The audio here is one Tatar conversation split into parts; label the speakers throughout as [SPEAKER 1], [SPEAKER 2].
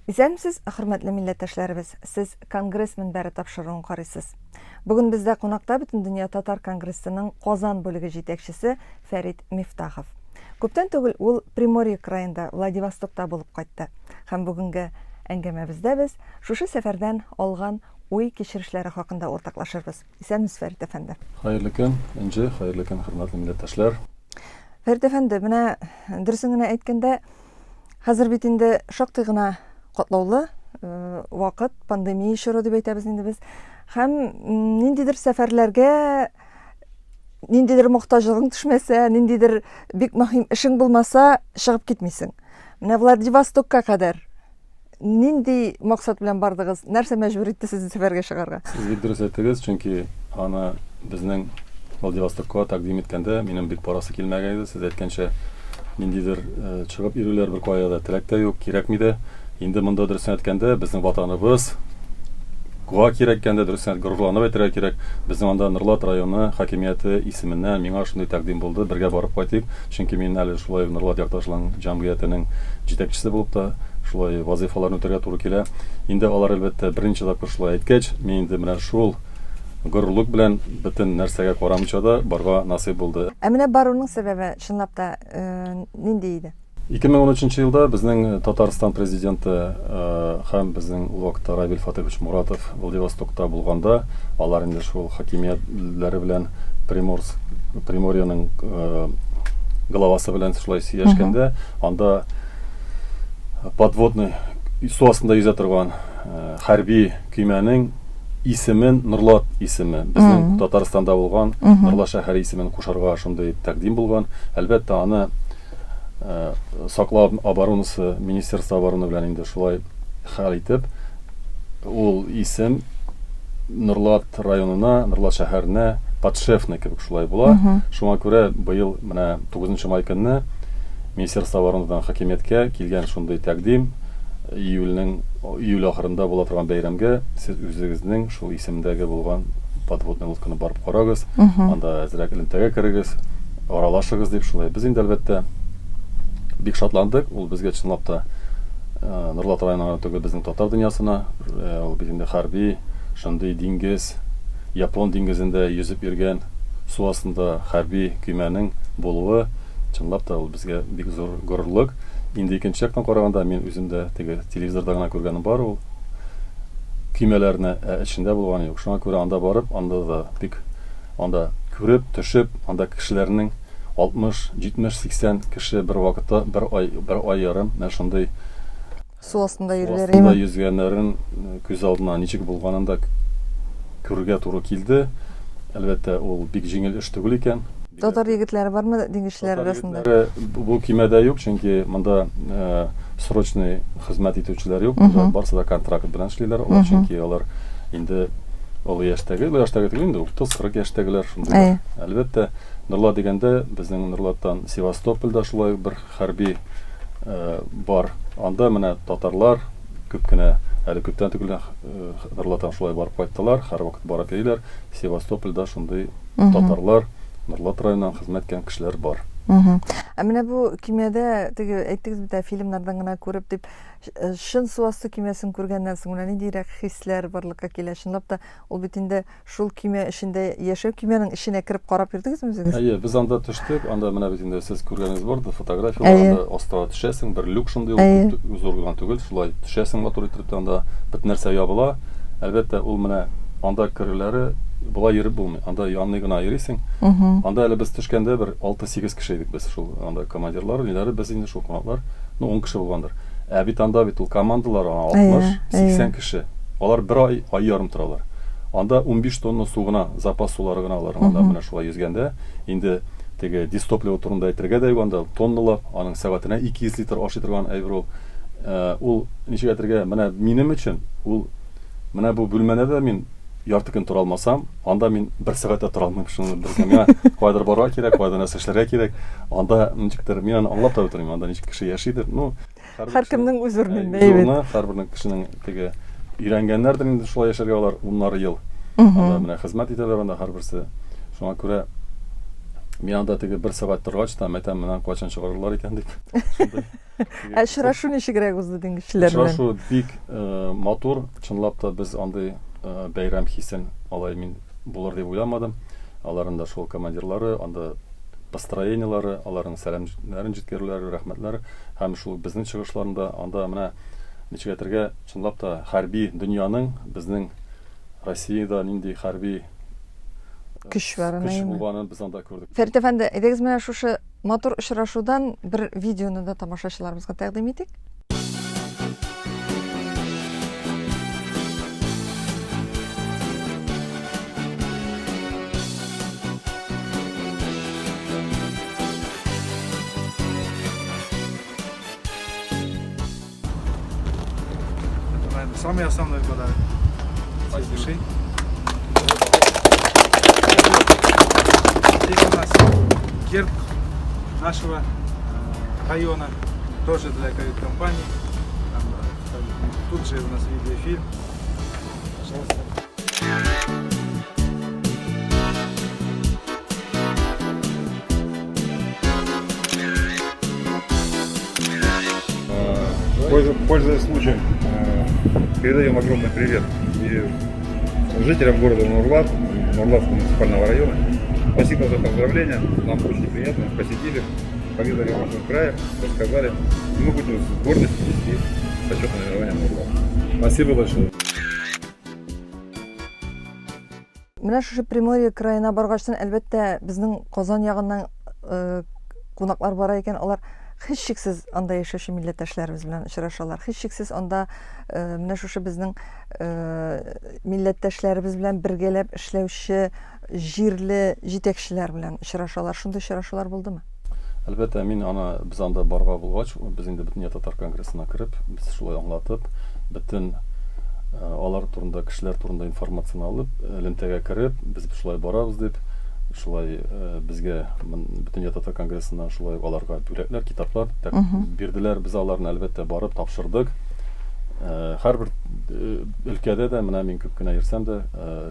[SPEAKER 1] Исәнмесез, хөрмәтле милләттәшләребез, сез конгресс мөнбәре тапшыруын карыйсыз. Бүген бездә кунакта Бөтен дөнья татар конгрессының Казан бүлеге җитәкчесе Фәрит Мифтахов. Күптән түгел ул Приморье краенда, Владивостокта булып кайтты. Һәм бүгенге әңгәмәбездә без шушы сәфәрдән алган уй кичерешләре хакында уртаклашырбыз. Исәнмесез, Фәрит әфәнде.
[SPEAKER 2] Хәерле көн, Энҗе, хәерле көн, хөрмәтле милләттәшләр.
[SPEAKER 1] Фәрит әфәнде, менә дөресен генә әйткәндә, хәзер бит инде шактый гына катлаулы вакыт, пандемия чоры дип әйтәбез инде без. Һәм ниндидер сәфәрләргә, ниндидер мохтаҗлыгың төшмәсә, ниндидер бик мөһим эшең булмаса, чыгып китмисең. Менә Владивостокка кадәр нинди максат белән бардыгыз? Нәрсә мәҗбүр итте сезне сәфәргә чыгарга?
[SPEAKER 2] Сез бик дөрес әйттегез, чөнки аны безнең Владивостокка тәкъдим иткәндә минем бик барасы килмәгән иде. Сез әйткәнчә, ниндидер чыгып йөрүләр бер кая да терәк тә юк, кирәкми дә. Инде монда дөресен әйткәндә, безнең ватаныбыз Гуа кирәккәндә дөресен горурланып әйтергә кирәк. Безнең анда Нырлат районы хакимияте исеменнән миңа шундый тәкъдим булды, бергә барып кайтыйк. Чөнки мин әле шулай Нырлат якташлык җәмгыятенең җитәкчесе булып та шулай вазифаларны үтәргә туры килә. Инде алар әлбәттә беренче тапкыр шулай әйткәч, мин инде менә шул горурлык белән бөтен нәрсәгә карамыйча да барга насыйп булды.
[SPEAKER 1] Ә менә баруның сәбәбе чынлап та нинди иде?
[SPEAKER 2] 2013 елда безнең Татарстан президенты һәм безнең ул вакытта Равил Фатыйхович Муратов Владивостокта булганда, алар инде шул хакимиятләре белән Приморьеның главасы белән шулай сөйләшкәндә, анда подводный су астында йөзә торган хәрби көймәнең исемен Нырлат исеме, безнең Татарстанда булган Нырлат шәһәре исемен кушарга шундый тәкъдим булган. Әлбәттә аны саклау оборонасы министерство обороны белән инде шулай хәл итеп, ул исем Нырлат районына, Нырлат шәһәренә подшефный кебек шулай була. Шуңа күрә быел менә 9 май көнне министерство оборонадан хакимияткә килгән шундый тәкъдим, июль ахырында була торган бәйрәмгә сез үзегезнең шул исемдәге булган подводный лодканы барып карагыз, анда әзрәк элемтәгә керегез, аралашыгыз дип шулай. Без инде әлбәттә бик шатландык. Ул безгә чынлап та Нырлат районына түгел, безнең татар дөньясына, ул бит инде хәрби, шундый диңгез, Япон диңгезендә йөзеп йөргән су астында хәрби көймәнең булуы чынлап та ул безгә бик зур горурлык. Инде икенче яктан караганда, мин үзем дә теге телевизорда гына күргәнем бар, ул көймәләрне эчендә булган юк. Шуңа күрә анда барып, анда да бик анда күреп, төшеп, анда кешеләрнең 60, 70, 80 кеше бер вакытта, бер ай ярым, менә шундый
[SPEAKER 1] Су астында йөрүләре.
[SPEAKER 2] Астында йөзгәннәрен күз алдына ничек булганын да күрергә туры килде. Әлбәттә, ул бик җиңел эш түгел икән.
[SPEAKER 1] Татар егетләре бармы диңгезчеләр арасында?
[SPEAKER 2] Бу көймәдә юк, чөнки монда срочный хезмәт итүчеләр юк. Барысы да контракт белән эшлиләр, чөнки алар инде олы яшьтәге түгел инде, 30-40 яшьтәгеләр шундый. Әлбәттә, Нырлат дигәндә, безнең Нырлаттан Севастопольда шулай бер хәрби бар. Анда менә татарлар күп кенә, әле күптән түгел Нырлаттан шулай барып кайттылар, һәр вакыт барып йөриләр. Севастопольда шундый татарлар, Нырлат районыннан хезмәт иткән кешеләр бар.
[SPEAKER 1] Ә менә бу көймәдә, теге әйттегез бит, фильмнардан гына күреп дип, шын су асты көймәсен күргәннән соң менә ниндирәк хисләр барлыкка килә? Чынлап та, ул бит инде шул көймә эчендә яшәү, көймәнең эченә кирип карап йөрдегезме үзегез?
[SPEAKER 2] Әйе, без анда төштек. Анда менә бит инде сез күргәнегез бар, фотографияларда астына төшәсең, бер люк шундый зур гына түгел, шулай төшәсең, матур итеп анда бит нәрсә ябыла. Әлбәттә, ул менә анда керүләре була йөреп булмый. Анда янны гына йөрисең. Анда әле без төшкәндә бер 6-8 кеше идек без, шул анда командирлар, ниләре, без инде шул командлар, 10 кеше булгандыр. Ә бит анда бит ул командалар 60-80 кеше. Алар бер ай ярым торалар. Анда 15 тонна су гына, запас сулары гына алар. Анда менә шулай йөзгәндә, инде теге дистопливо турында әйтергә дә юк, анда тонналап, аның сәгатенә 200 литр ашый торган әйбер ул. Ул ничек әйтергә, менә минем өчен ул менә бу бүлмәдә дә мин ярты көн тора алмасам, анда мин бер сәгатьтә тора алмыйм. Шуны белгәнгә, кайдар барга кирәк, кайдар нәрсә эшләргә кирәк. Анда ничектер мин аны аңлап та бетермим. Анда ничек кеше яшидер. Ну,
[SPEAKER 1] һәркемнең үз урынында әйбәт.
[SPEAKER 2] Һәрбернең кешенең теге өйрәнгәннәрдер инде шулай яшәргә алар 10 ел. Анда менә хезмәт итәләр, анда һәрберсе. Шуңа күрә Мен анда теге 1 сәгать торгач та мәйтәм менән качан чыгарырлар икән дип. Шундай.
[SPEAKER 1] Очрашу ничегрәк узды диң кешеләр белән?
[SPEAKER 2] Очрашу бик матур, чынлап та без андый бәйрәм хисен алай мин булыр дип уйламадым. Аларның да шул командирлары, анда построениялары, аларның сәламнәрен җиткерүләре, рәхмәтләре һәм шул безнең чыгышларында анда менә ничек әйтергә, чынлап та хәрби дөньяның безнең Россиядә нинди хәрби
[SPEAKER 1] Көч бар,
[SPEAKER 2] көч
[SPEAKER 1] әйеме?
[SPEAKER 2] булганын без анда күрдек.
[SPEAKER 1] Фәрит әфәнде, әйдәгез менә шушы матур очрашудан бер видеоны да тамашачыларыбызга тәкъдим итик.
[SPEAKER 3] Это, наверное, самый основной подарок. От души. Здесь у нас герб нашего района, тоже для кают-компании. Тут же у нас видеофильм. Пожалуйста.
[SPEAKER 4] Пользуясь случаем, передаем огромный привет и жителям города Нурлатского муниципального района. Спасибо за поздравления, нам очень приятно, посетили, повидали вашего края, рассказали. И мы будем с гордостью нести почетное наименование Нурлат.
[SPEAKER 2] Спасибо большое.
[SPEAKER 1] Менә шушы Приморье краена баргачтан әлбәттә безнең Казан ягыннан кунаклар бара икән, алар һичшиксез анда яшәүче милләттәшләребез белән очрашалар. Һичшиксез анда менә шушы безнең милләттәшләребез белән бергәләп эшләүче җирле җитәкчеләр белән очрашалар. Шундый очрашулар булдымы?
[SPEAKER 2] Әлбәттә, мин аны без анда барга булгач, без инде бөтен татар конгрессына кереп, без шулай аңлатып, бөтен алар турында, кешеләр турында информацияны алып, элемтәгә кереп, без шулай барабыз дип, шулай безгә бөтен татар конгрессына шулай аларга бүләкләр, китаплар бирделәр. Без аларны әлбәттә барып тапшырдык. Һәрбер өлкәдә дә, менә мин күп кенә йөрсәм дә,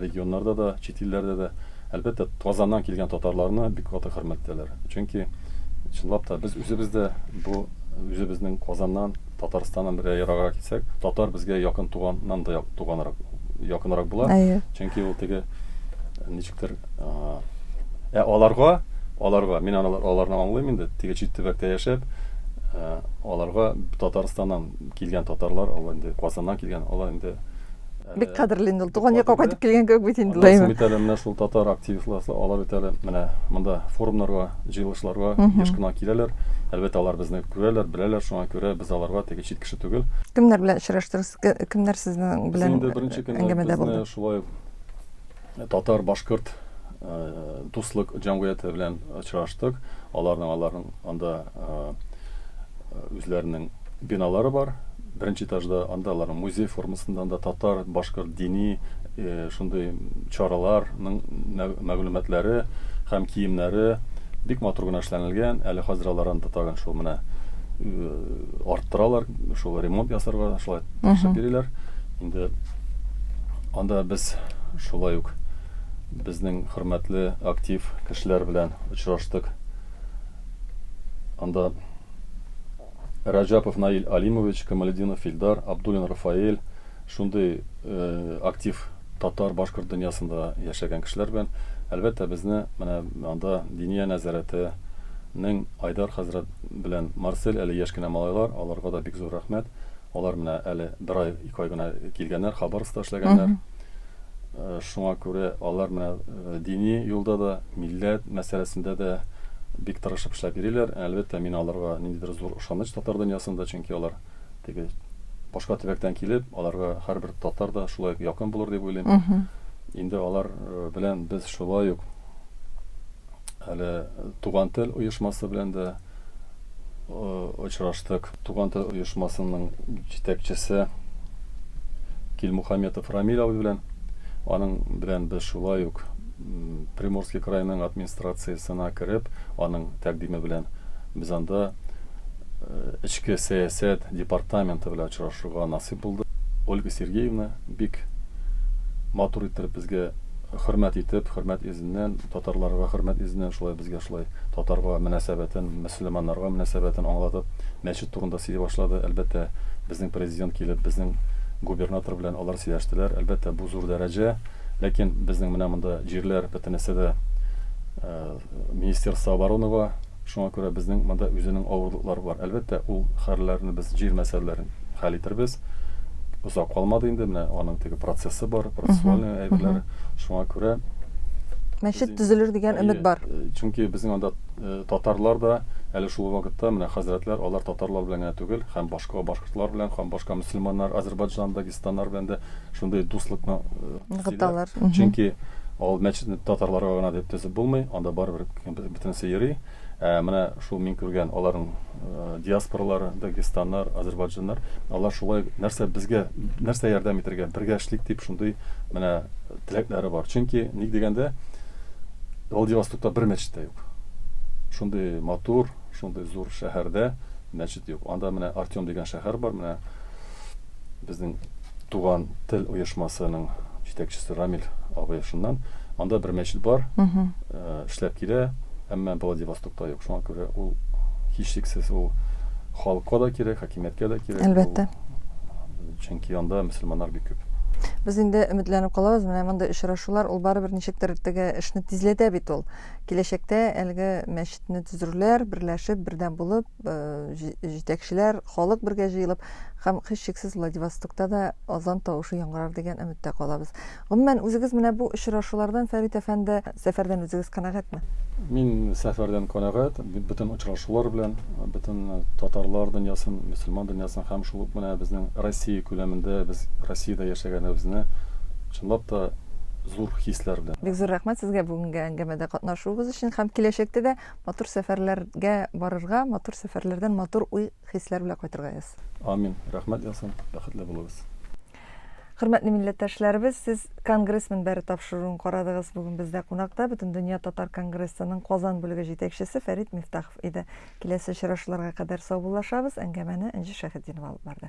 [SPEAKER 2] регионнарда да, чит илләрдә дә әлбәттә Казаннан килгән татарларны бик каты хөрмәтләр. Чөнки чынлап та без үзебездә бу үзебезнең Казаннан, Татарстаннан бер ярага китсәк, татар безгә якын туганнан да якынрак була. Чөнки ул теге ничектер аларга мин аларны аңлыйм инде, теге чит төбәктә яшәп, аларга Татарстаннан килгән татарлар, алар инде Казаннан килгән, алар инде
[SPEAKER 1] бик кадерле инде, туган якка кайтып килгән кебек бит инде.
[SPEAKER 2] Менә шул татар активистлар, алар бит әле менә монда форумнарга, җыелышларга еш кына киләләр. Әлбәттә алар безне күрәләр, беләләр, шуңа күрә без аларга теге чит кеше түгел.
[SPEAKER 1] Кемнәр белән очраштыгыз? Кемнәр сезнең белән
[SPEAKER 2] Инде беренче
[SPEAKER 1] әңгәмәдә булды?
[SPEAKER 2] Шулай татар башкорт дуслык җәмгыяте белән очраштык. Аларның анда үзләренең биналары бар. Беренче этажда анда аларның музей формасында анда татар башкорт дини шундый чараларның мәгълүматлары һәм киемнәре бик матур гына эшләнелгән. Әле хәзер алар анда тагын шул менә арттыралар, шул ремонт ясарга шулай төшеп бириләр. Инде анда без шулай ук безнең хөрмәтле актив кешеләр белән очраштык. Анда Раджапов Наиль Алимович, Камалетдинов Ильдар, Абдуллин Рафаэль, шундый актив татар башкорт дөньясында яшәгән кешеләр белән. Әлбәттә безне менә анда Диния нәзарәтенең Айдар хәзрәт белән Марсель әле яшь кенә малайлар, аларга да бик зур рәхмәт. Алар менә әле 1 ай, 2 ай гына килгәннәр, Хабаровскта эшләгәннәр. Шуңа күрә алар менә дини юлда да, милләт мәсьәләсендә дә бик тырышып эшләп йөриләр. Әлбәттә мин аларга ниндидер зур ышаныч татар дөньясында, чөнки алар теге башка төбәктән килеп, аларга һәрбер татар да шулай якын булыр дип уйлыйм. Инде алар белән без шулай ук әле Туган тел оешмасы белән дә очраштык. Туган тел оешмасының җитәкчесе Килмухаметов Рамил абый белән, аның белән без шулай ук Приморский крайның администрациясына кереп, аның тәкъдиме белән без анда эчке сәясәт департаменты белән очрашырга насыйп булды. Ольга Сергеевна бик матур итеп безгә хөрмәт итеп, хөрмәт изеннән, татарларга хөрмәт изеннән шулай безгә шулай татарга мөнәсәбәтен, мөселманнарга мөнәсәбәтен аңлатып, мәчет турында сөйли башлады. Әлбәттә, безнең президент килеп, безнең губернатор белән алар сөйләштеләр. Әлбәттә, бу зур дәрәҗә, ләкин безнең менә монда җирләр бөтенесе дә Министерство обороныга, шуңа күрә безнең монда үзенең авырлыклары бар. Әлбәттә, ул хәлләрне без җир мәсьәләләрен хәл итәрбез. Узак калмады инде, менә аның теге процессы бар, процессуальный әйберләре. Шуңа күрә
[SPEAKER 1] Мәчет төзелер дигән өмет бар.
[SPEAKER 2] Чөнки безнең анда татарлар да әле шул вакытта менә хәзрәтләр, алар татарлар белән генә түгел, һәм башка башкортлар белән, һәм башка мөселманнар, Азәрбайҗан, Дагестаннар белән дә шундый дуслыкны
[SPEAKER 1] Ныгыталар.
[SPEAKER 2] Чөнки ал мәчетне татарларга гына дип төзеп булмый, анда барыбер бөтенесе йөри. Менә шул мин күргән аларның диаспоралары, Дагестаннар, Азәрбайҗаннар, алар шулай нәрсә безгә, нәрсә ярдәм итәргә, бергә эшлик дип шундый менә теләкләре бар. Чөнки ник дигәндә Владивостокта бер мәчет тә юк. Шундый матур, шундый зур шәһәрдә мәчет юк. Анда менә Артем дигән шәһәр бар, менә безнең туган тел оешмасының җитәкчесе Рамил абый шуннан. Анда бер мәчет бар, эшләп килә, әмма Владивостокта юк. Шуңа күрә ул һичшиксез ул халыкка да кирәк, хакимияткә дә кирәк.
[SPEAKER 1] Әлбәттә.
[SPEAKER 2] Чөнки анда мөселманнар бик күп.
[SPEAKER 1] Без инде өметләнеп калабыз, менә монда очрашулар ул барыбер ничектер теге эшне тизләтә бит ул. Киләчәктә әлеге мәчетне төзүрләр берләшеп, бердәм булып, җитәкчеләр, халык бергә җыелып, һәм һичшиксез Владивостокта да азан тавышы яңгырар дигән өметтә калабыз. Гомумән, үзегез менә бу очрашулардан, Фәрит әфәнде, сәфәрдән үзегез канәгатьме?
[SPEAKER 2] Мин сәфәрдән канәгать, бөтен очрашулар белән, бөтен татарлар дөньясын, мөселман дөньясын һәм шул ук менә безнең Россия күләмендә, без Россиядә яшәгәнебезне чынлап та зур хисләр белән.
[SPEAKER 1] Бик зур рәхмәт сезгә бүгенге әңгәмәдә катнашуыгыз өчен һәм киләчәктә дә матур сәфәрләргә барырга, матур сәфәрләрдән матур уй хисләр белән кайтырга яз.
[SPEAKER 2] Амин. Рәхмәт ясам. Бәхетле булыгыз.
[SPEAKER 1] Хөрмәтле милләттәшләребез, сез конгресс мөнбәре тапшыруын карадыгыз. Бүген бездә кунакта Бөтен дөнья татар конгрессының Казан бүлеге җитәкчесе Фәрит Мифтахов иде. Киләсе очрашуларга кадәр сау булашабыз. Әңгәмәне Энҗе Шәһидинова алып барды.